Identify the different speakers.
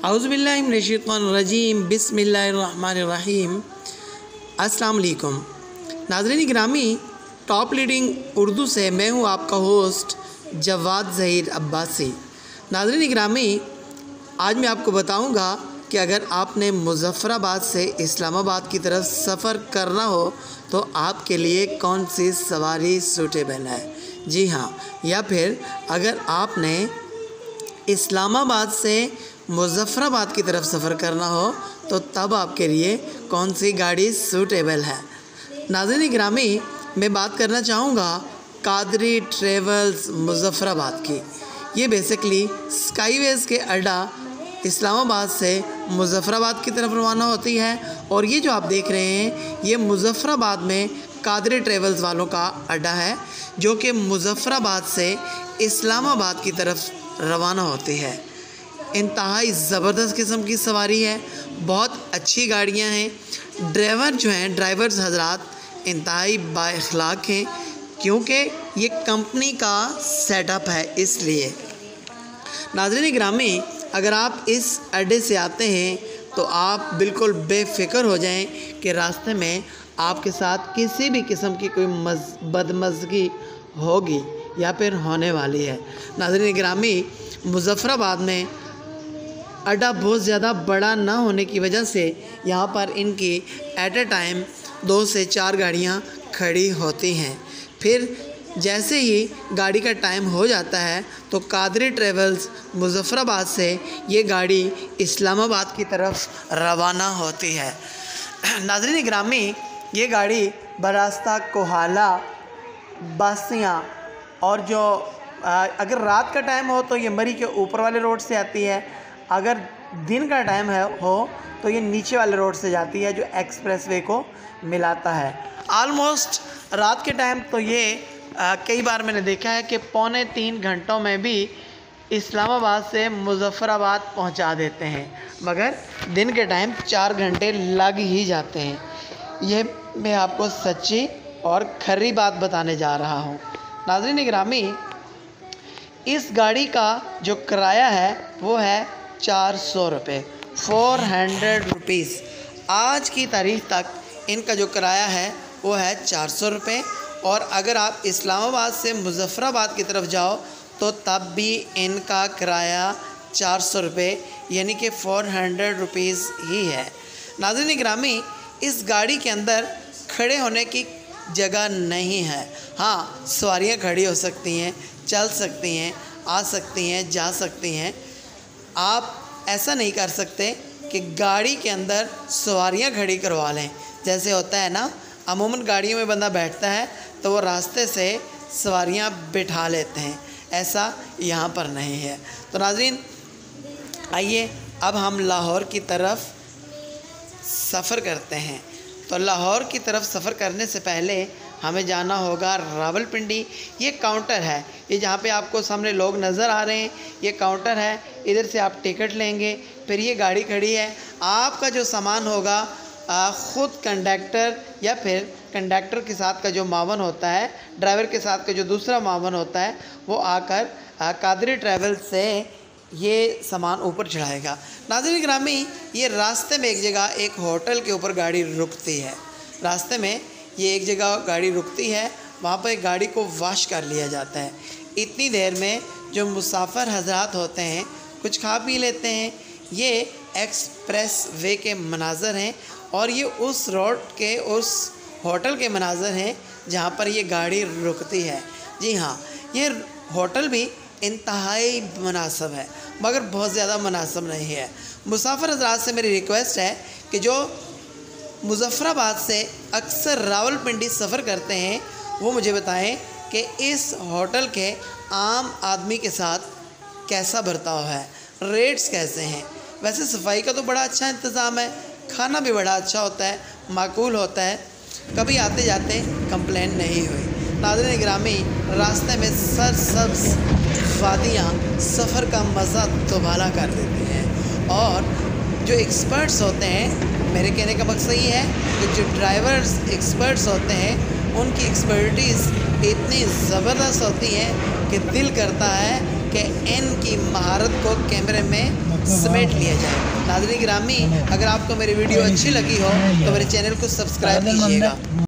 Speaker 1: औज़ुबिल्लाहि मिनश्शैतानिर्रजीम बिस्मिल्लाहिर्रहमानिर्रहीम। अस्सलाम वालेकुम नाज़रीन गिरामी, टॉप लीडिंग उर्दू से मैं हूँ आपका होस्ट जवाद ज़हीर अब्बासी। नाज़रीन गिरामी, आज मैं आपको बताऊँगा कि अगर आपने मुज़फ़्फ़राबाद से इस्लामाबाद की तरफ सफ़र करना हो तो आपके लिए कौन सी सवारी सूटेबल है। जी हाँ, या फिर अगर आपने इस्लामाबाद से मुज़फ़्फ़राबाद की तरफ सफ़र करना हो तो तब आपके लिए कौन सी गाड़ी सूटेबल है। नाज़रीन गिरामी, मैं बात करना चाहूँगा कादरी ट्रेवल्स मुज़फ़्फ़राबाद की। ये बेसिकली स्काईवेज़ के अड्डा इस्लामाबाद से मुज़फ़्फ़राबाद की तरफ रवाना होती है और ये जो आप देख रहे हैं ये मुज़फ़्फ़राबाद में कादरी ट्रेवल्स वालों का अड्डा है जो कि मुज़फ़्फ़राबाद से इस्लामाबाद की तरफ रवाना होती है। इंतहाई ज़बरदस्त किस्म की सवारी है, बहुत अच्छी गाड़ियां हैं। ड्राइवर जो हैं, ड्राइवर्स हजरात इंतहाई बाइख़लाक़ हैं क्योंकि ये कंपनी का सेटअप है। इसलिए नाज़रीन गिरामी, अगर आप इस अड्डे से आते हैं तो आप बिल्कुल बेफ़िक्र हो जाएं कि रास्ते में आपके साथ किसी भी किस्म की कोई बदमज़गी होगी या फिर होने वाली है। नाज़रीन गिरामी, मुज़फ़्फ़राबाद में अड्डा बहुत ज़्यादा बड़ा ना होने की वजह से यहाँ पर इनकी एट ए टाइम 2 से 4 गाड़ियाँ खड़ी होती हैं। फिर जैसे ही गाड़ी का टाइम हो जाता है तो कादरी ट्रेवल्स मुज़फ़्फ़राबाद से ये गाड़ी इस्लामाबाद की तरफ रवाना होती है। नाज़रीन गिरामी, ये गाड़ी बरास्ता कोहाला, बासियाँ और जो अगर रात का टाइम हो तो ये मरी के ऊपर वाले रोड से आती है, अगर दिन का टाइम हो तो ये नीचे वाले रोड से जाती है जो एक्सप्रेसवे को मिलाता है। ऑलमोस्ट रात के टाइम तो ये कई बार मैंने देखा है कि 2.25 घंटों में भी इस्लामाबाद से मुज़फ़्फ़राबाद पहुंचा देते हैं, मगर दिन के टाइम 4 घंटे लग ही जाते हैं। ये मैं आपको सच्ची और खरी बात बताने जा रहा हूँ। नाज़रीन गिरामी, इस गाड़ी का जो किराया है वो है 400 रुपये, 400 रुपीज़। आज की तारीख तक इनका जो किराया है वो है 400 रुपये और अगर आप इस्लामाबाद से मुज़फ़्फ़राबाद की तरफ जाओ तो तब भी इनका किराया 400 रुपये यानी कि 400 रुपीज़ ही है। नाज़रीन गिरामी, इस गाड़ी के अंदर खड़े होने की जगह नहीं है। हाँ, सवारियाँ खड़ी हो सकती हैं, चल सकती हैं, आ सकती हैं, जा सकती हैं। आप ऐसा नहीं कर सकते कि गाड़ी के अंदर सवारियां खड़ी करवा लें। जैसे होता है ना, अमूमन गाड़ियों में बंदा बैठता है तो वो रास्ते से सवारियां बिठा लेते हैं, ऐसा यहाँ पर नहीं है। तो नाज़रीन, आइए अब हम लाहौर की तरफ सफ़र करते हैं। तो लाहौर की तरफ सफ़र करने से पहले हमें जाना होगा रावलपिंडी। ये काउंटर है, ये जहाँ पे आपको सामने लोग नज़र आ रहे हैं, ये काउंटर है। इधर से आप टिकट लेंगे, फिर ये गाड़ी खड़ी है। आपका जो सामान होगा ख़ुद कंडक्टर या फिर कंडक्टर के साथ का जो मावन होता है, ड्राइवर के साथ का जो दूसरा मावन होता है, वो आकर कादरी ट्रैवल से ये सामान ऊपर चढ़ाएगा। नाज़रीन गिरामी, ये रास्ते में एक जगह एक होटल के ऊपर गाड़ी रुकती है। रास्ते में ये एक जगह गाड़ी रुकती है, वहाँ पर एक गाड़ी को वॉश कर लिया जाता है। इतनी देर में जो मुसाफिर हजरात होते हैं कुछ खा पी लेते हैं। ये एक्सप्रेस वे के मनाज़र हैं और ये उस रोड के उस होटल के मनाज़र हैं जहाँ पर ये गाड़ी रुकती है। जी हाँ, ये होटल भी इंतहाई मुनासिब है मगर बहुत ज़्यादा मुनासिब नहीं है। मुसाफिर हजरात से मेरी रिक्वेस्ट है कि जो मुज़फ़्फ़राबाद से अक्सर रावलपिंडी सफ़र करते हैं वो मुझे बताएं कि इस होटल के आम आदमी के साथ कैसा बर्ताव है, रेट्स कैसे हैं। वैसे सफाई का तो बड़ा अच्छा इंतज़ाम है, खाना भी बड़ा अच्छा होता है, माकूल होता है, कभी आते जाते कंप्लेन नहीं हुई। नाज़रीन गिरामी, रास्ते में सरसब्ज़ वादियाँ सफ़र का मज़ा दुबाला कर देती हैं और जो एक्सपर्ट्स होते हैं, मेरे कहने का मकसद ये है कि जो ड्राइवर्स एक्सपर्ट्स होते हैं उनकी एक्सपर्टीज़ इतनी ज़बरदस्त होती है कि दिल करता है कि इनकी महारत को कैमरे में समेट लिया जाए। नाज़रीन गिरामी, अगर आपको मेरी वीडियो अच्छी लगी हो तो मेरे चैनल को सब्सक्राइब कीजिएगा।